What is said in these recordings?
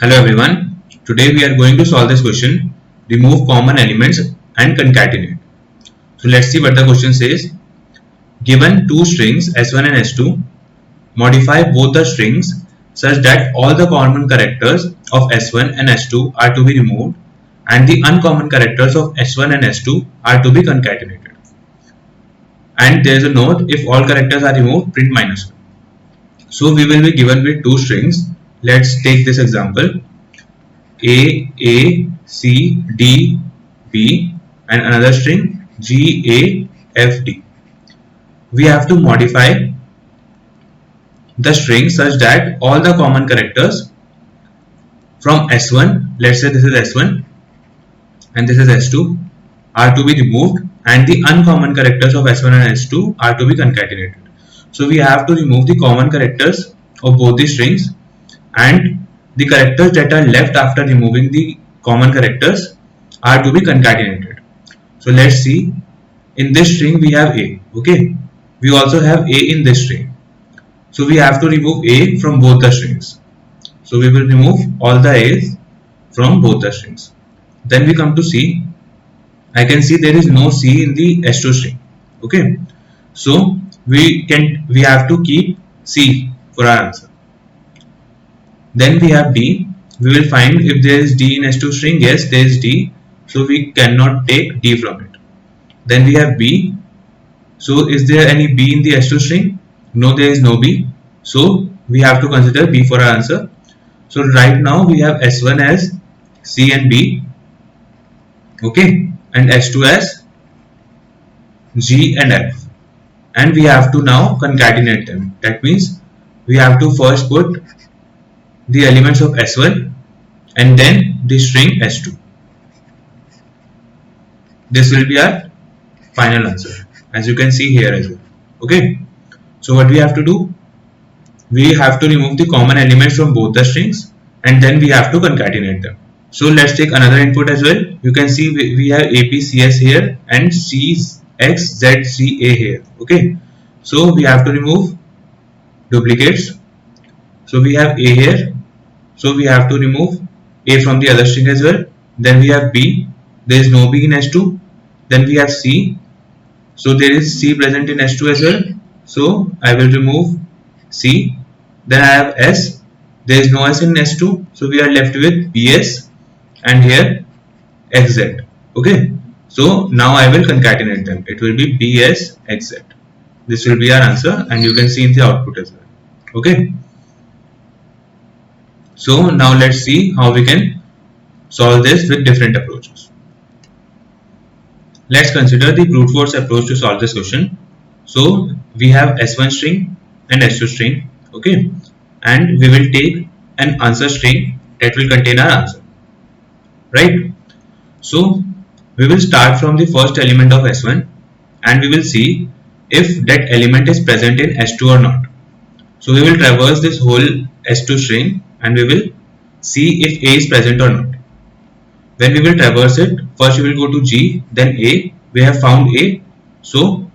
Hello everyone. Today we are going to solve this question. Remove common elements and concatenate. So let's see what the question says. Given two strings S1 and S2, modify both the strings such that all the common characters of S1 and S2 are to be removed and the uncommon characters of S1 and S2 are to be concatenated. And there is a note, if all characters are removed, print -1. So we will be given with two strings. Let's take this example. A, C, D, B, and another string G, A, F, D. We have to modify the string such that all the common characters from S1, let's say this is S1 and this is S2, are to be removed and the uncommon characters of S1 and S2 are to be concatenated. So we have to remove the common characters of both the strings, and the characters that are left after removing the common characters are to be concatenated. So let's see, in this string we have A, okay, we also have A in this string, so we have to remove A from both the strings. So we will remove all the A's from both the strings. Then we come to C. I can see there is no C in the S2 string, okay, so we have to keep C for our answer. Then we have D. We will find if there is D in S2 string. Yes, there is D, so we cannot take D from it. Then we have B. So is there any B in the S2 string? No, there is no B. So we have to consider B for our answer. So right now we have S1 as C and B, okay, and S2 as G and F. And we have to now concatenate them. That means we have to first put the elements of S1 and then the string S2. This will be our final answer, as you can see here as well, okay. So what we have to do, we have to remove the common elements from both the strings and then we have to concatenate them. So let's take another input as well. You can see we have APCS here and CXZCA here, okay. So we have to remove duplicates. So we have A here, so we have to remove A from the other string as well. Then we have B, there is no B in S2. Then we have C, so there is C present in S2 as well, so I will remove C. Then I have S, there is no S in S2, so we are left with BS and here XZ, okay. So now I will concatenate them. It will be BS XZ. This will be our answer and you can see in the output as well, okay. So now let's see how we can solve this with different approaches. Let's consider the brute force approach to solve this question. So we have S1 string and S2 string, okay, and we will take an answer string that will contain our answer, right? So we will start from the first element of S1 and we will see if that element is present in S2 or not. So we will traverse this whole S2 string and we will see if A is present or not. When we will traverse it, first we will go to G, then A. We have found A, so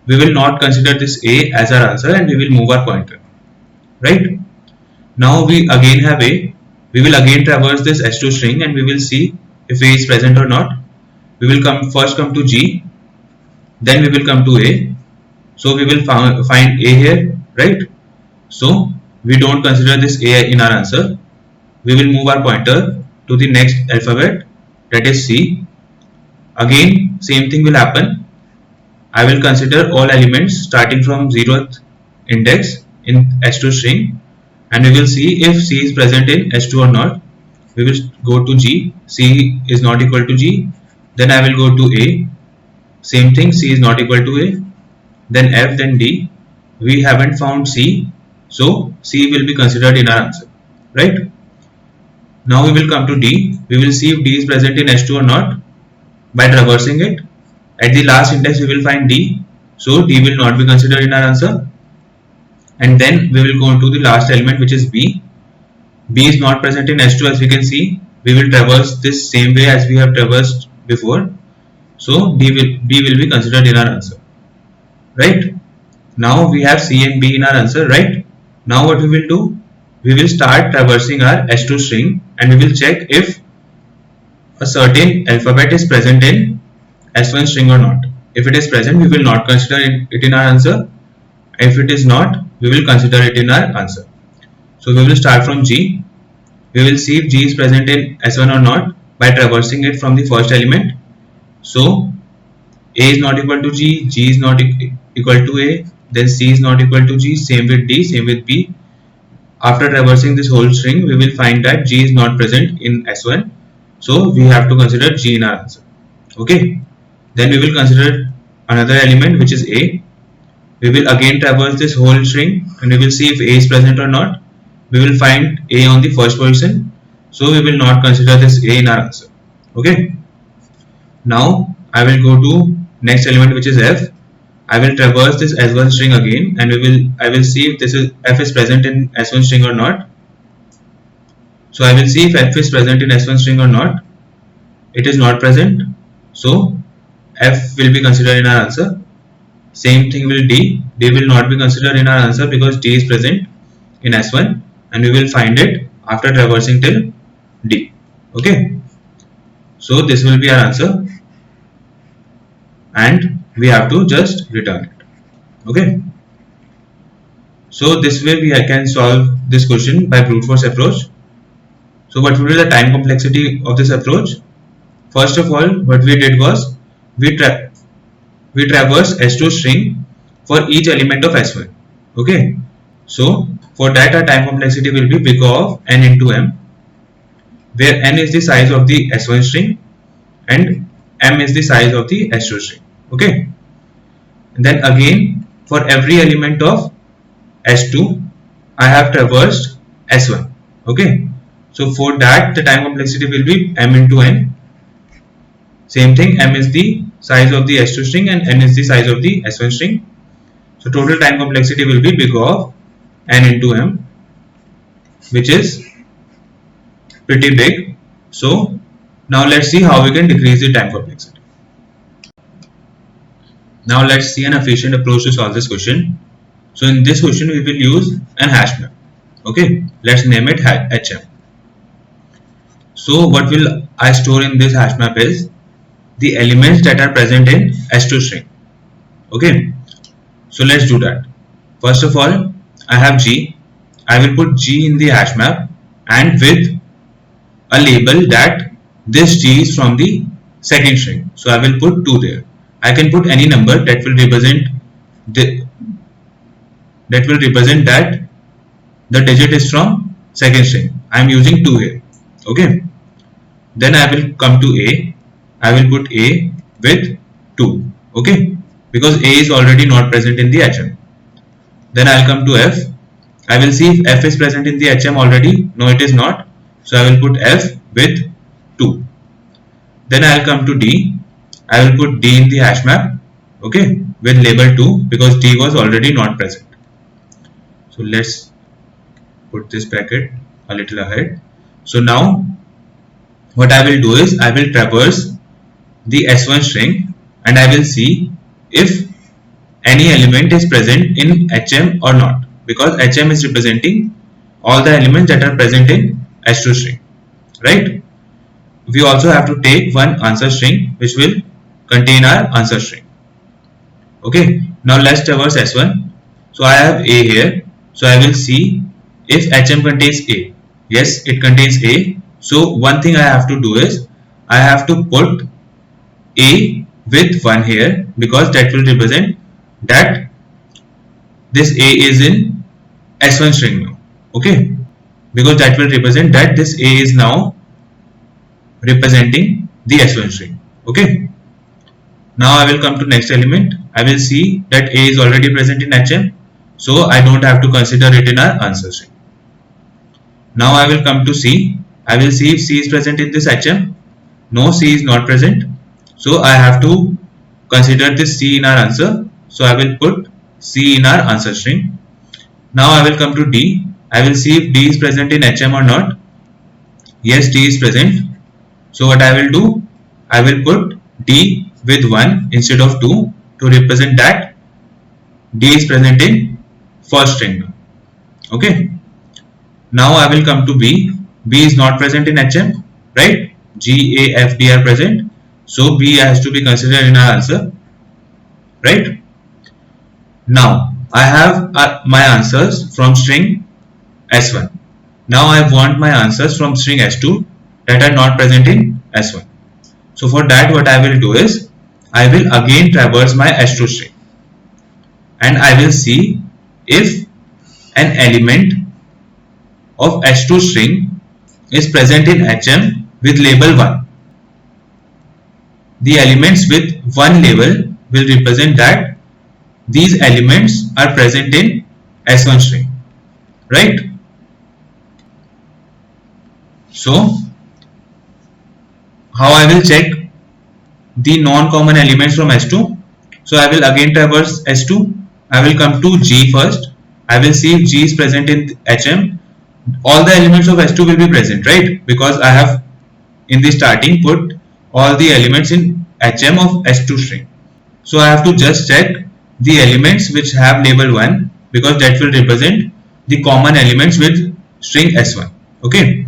we will not consider this A as our answer and we will move our pointer, right? Now we again have A. We will again traverse this S2 string and we will see if A is present or not. We will first come to G, then we will come to A. So we will find A here, right? So we don't consider this A in our answer. We will move our pointer to the next alphabet, that is C. Again same thing will happen. I will consider all elements starting from 0th index in S2 string and we will see if C is present in S2 or not. We will go to G, C is not equal to G, then I will go to A, same thing, C is not equal to A, then F, then D. We haven't found C, so C will be considered in our answer, right? Now we will come to D. We will see if D is present in S2 or not by traversing it. At the last index we will find D, so D will not be considered in our answer. And then we will go to the last element, which is B. B is not present in S2, as we can see. We will traverse this same way as we have traversed before, so B will be considered in our answer, right? Now we have C and B in our answer, right? Now what we will do, we will start traversing our S2 string and we will check if a certain alphabet is present in S1 string or not. If it is present, we will not consider it in our answer. If it is not, we will consider it in our answer. So we will start from G. We will see if G is present in S1 or not by traversing it from the first element. So A is not equal to G, G is not equal to A, then C is not equal to G, same with D, same with B. After traversing this whole string, we will find that G is not present in S1. So we have to consider G in our answer. Okay. Then we will consider another element which is A. We will again traverse this whole string and we will see if A is present or not. We will find A on the first position. So we will not consider this A in our answer. Okay. Now I will go to next element which is F. I will traverse this S1 string again and I will see if F is present in S1 string or not. So I will see if F is present in S1 string or not. It is not present. So F will be considered in our answer. Same thing will D. D will not be considered in our answer because D is present in S1 and we will find it after traversing till D. Okay. So this will be our answer and we have to just return it. Okay. So this way we can solve this question by brute force approach. So what will be the time complexity of this approach? First of all, what we did was we traverse S2 string for each element of S1. Okay. So for that our time complexity will be big O of n into m, where n is the size of the S1 string and m is the size of the S2 string. Okay. And then again for every element of S2 I have traversed S1. Okay. So for that the time complexity will be m into n. Same thing, m is the size of the S2 string and n is the size of the S1 string. So total time complexity will be big O of n into m, which is pretty big. So now let's see how we can decrease the time complexity. Now let's see an efficient approach to solve this question. So in this question we will use an hash map. Okay, let's name it HM. So what will I store in this hash map is the elements that are present in S2 string. Okay, so let's do that. First of all, I have G. I will put G in the hash map and with a label that this G is from the second string. So I will put 2 there. I can put any number that will represent that the digit is from second string. I am using 2 here. Okay. Then I will come to A. I will put A with 2. Okay. Because A is already not present in the HM. Then I will come to F. I will see if F is present in the HM already. No, it is not. So I will put F with 2. Then I will come to D. I will put D in the hash map. Okay. With label 2 because D was already not present. So let's put this bracket a little ahead. So now what I will do is I will traverse the S1 string and I will see if any element is present in HM or not, because HM is representing all the elements that are present in S2 string, right? We also have to take one answer string which will contain our answer string. Okay, now let's traverse S1. So I have A here, so I will see if HM contains A. Yes, it contains A. So one thing I have to do is I have to put A with 1 here because that will represent that this A is in S1 string now. Okay, because that will represent that this A is now representing the S1 string. Okay, now I will come to next element. I will see that A is already present in HM, so I don't have to consider it in our answer string. Now I will come to C. I will see if C is present in this HM. No, C is not present. So I have to consider this C in our answer. So I will put C in our answer string. Now I will come to D. I will see if D is present in HM or not. Yes, D is present. So what I will do? I will put D with 1 instead of 2 to represent that D is present in first string. Okay. Now I will come to B. B is not present in HM, right? G, A, F, D are present. So B has to be considered in our answer, right? Now I have my answers from string S1. Now I want my answers from string S2 that are not present in S1. So for that, what I will do is I will again traverse my S2 string and I will see if an element of S2 string is present in HM with label 1. The elements with one label will represent that these elements are present in S1 string, right? So how I will check the non-common elements from S2? So I will again traverse S2. I will come to G first. I will see if G is present in HM. All the elements of S2 will be present, right? Because I have in the starting put all the elements in HM of S2 string. So I have to just check the elements which have label 1 because that will represent the common elements with string S1. Okay.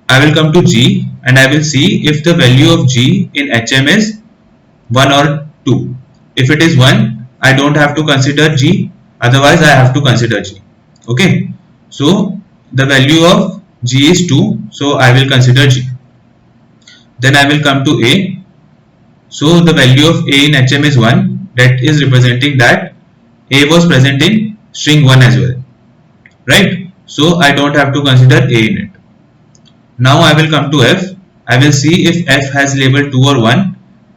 I will come to G and I will see if the value of G in HM is 1 or 2. If it is 1, I don't have to consider G, otherwise I have to consider G. Okay. So the value of G is 2, so I will consider G. Then I will come to A. So the value of A in HM is 1, that is representing that A was present in string 1 as well, right? So I don't have to consider A in it. Now I will come to F. I will see if F has label 2 or 1.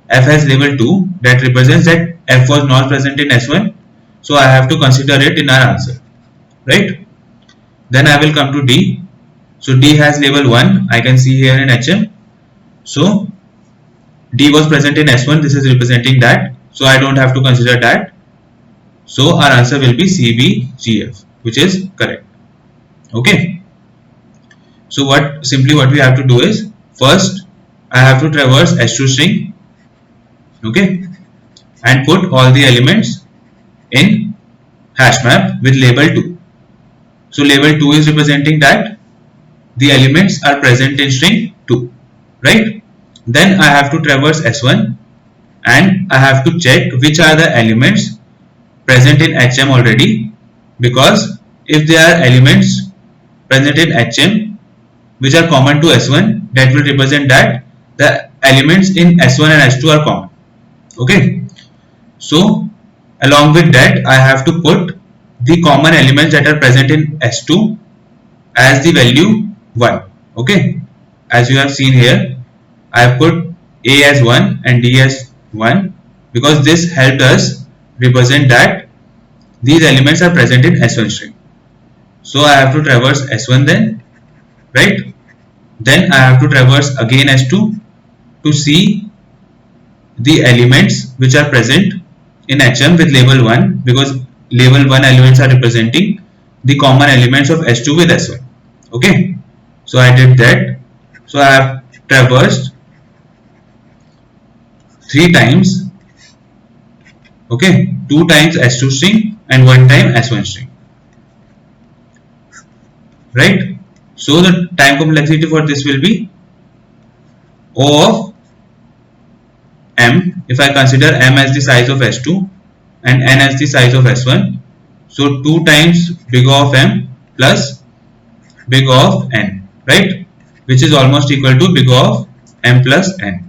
F has label 2, that represents that F was not present in S1, so I have to consider it in our answer, right? Then I will come to D. So D has label 1, I can see here in HM. So D was present in S1, this is representing that, so I don't have to consider that. So our answer will be CBGF, which is correct. Okay. So what we have to do is, first I have to traverse S2 string, okay, and put all the elements in hash map with label 2. So label 2 is representing that the elements are present in string 2, right? Then I have to traverse S1 and I have to check which are the elements present in HM already, because if there are elements present in HM which are common to S1, that will represent that the elements in S1 and S2 are common. Okay. So along with that, I have to put the common elements that are present in S2 as the value 1. Okay. As you have seen here, I have put A as 1 and D as 1 because this helped us represent that these elements are present in S1 string. So I have to traverse S1 then, right? Then I have to traverse again S2 to see the elements which are present in HM with label 1, because label 1 elements are representing the common elements of S2 with S1. Okay. So I did that. So I have traversed 3 times, okay, 2 times S2 string and 1 time S1 string, right? So the time complexity for this will be O of M, if I consider M as the size of S2 and N as the size of S1. So 2 times big O of M plus big O of N, right? Which is almost equal to big O of M plus N.